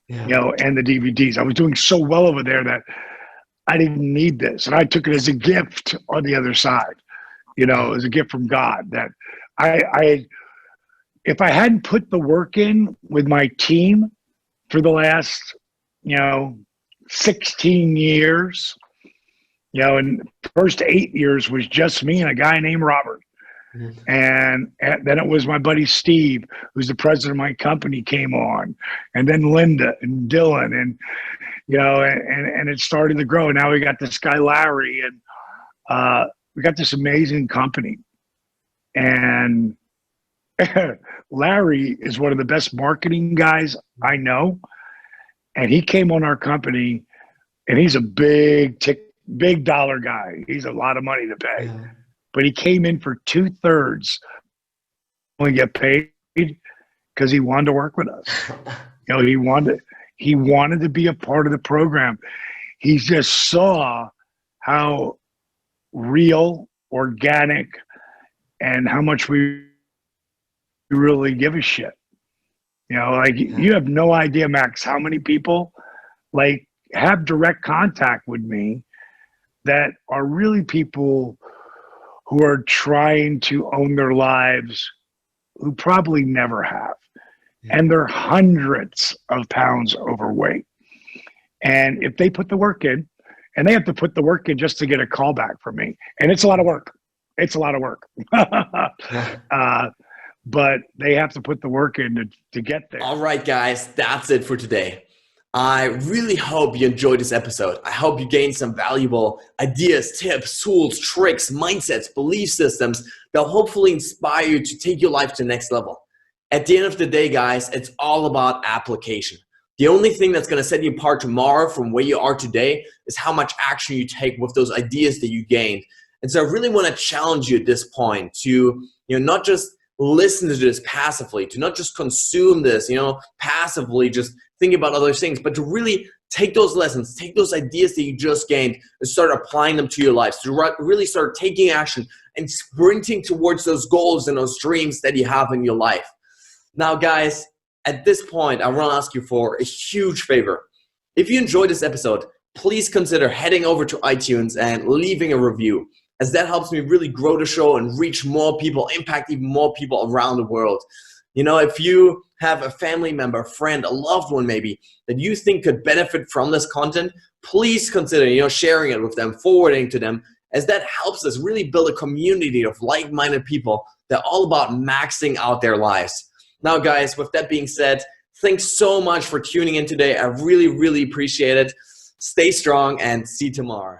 you know, and the DVDs. I was doing so well over there that I didn't need this. And I took it as a gift on the other side, you know, as a gift from God, that if I hadn't put the work in with my team for the last, you know, 16 years, you know, and the first 8 years was just me and a guy named Robert. And then it was my buddy Steve, who's the president of my company, came on, and then Linda and Dylan, and, you know, and it started to grow. And now we got this guy Larry, and we got this amazing company. And Larry is one of the best marketing guys I know, and he came on our company, and he's a big dollar guy. He's a lot of money to pay. Yeah. But he came in for 2/3 only get paid because he wanted to work with us. You know, he wanted to be a part of the program. He just saw how real, organic, and how much we really give a shit. You know, like, you have no idea, Max, how many people like have direct contact with me that are really people who are trying to own their lives, who probably never have. And they're hundreds of pounds overweight. And if they put the work in, and they have to put the work in just to get a call back from me. And it's a lot of work. It's a lot of work. But they have to put the work in to get there. All right, guys, that's it for today. I really hope you enjoyed this episode. I hope you gained some valuable ideas, tips, tools, tricks, mindsets, belief systems that will hopefully inspire you to take your life to the next level. At the end of the day, guys, it's all about application. The only thing that's going to set you apart tomorrow from where you are today is how much action you take with those ideas that you gained. And so I really want to challenge you at this point to, not just listen to this passively, to not just consume this, passively, just thinking about other things, but to really take those lessons, take those ideas that you just gained and start applying them to your lives, to really start taking action and sprinting towards those goals and those dreams that you have in your life. Now, guys, at this point, I want to ask you for a huge favor. If you enjoyed this episode, please consider heading over to iTunes and leaving a review, as that helps me really grow the show and reach more people, impact even more people around the world. If you have a family member, a friend, a loved one maybe, that you think could benefit from this content, please consider, sharing it with them, forwarding to them, as that helps us really build a community of like-minded people that are all about maxing out their lives. Now, guys, with that being said, thanks so much for tuning in today. I really, really appreciate it. Stay strong and see you tomorrow.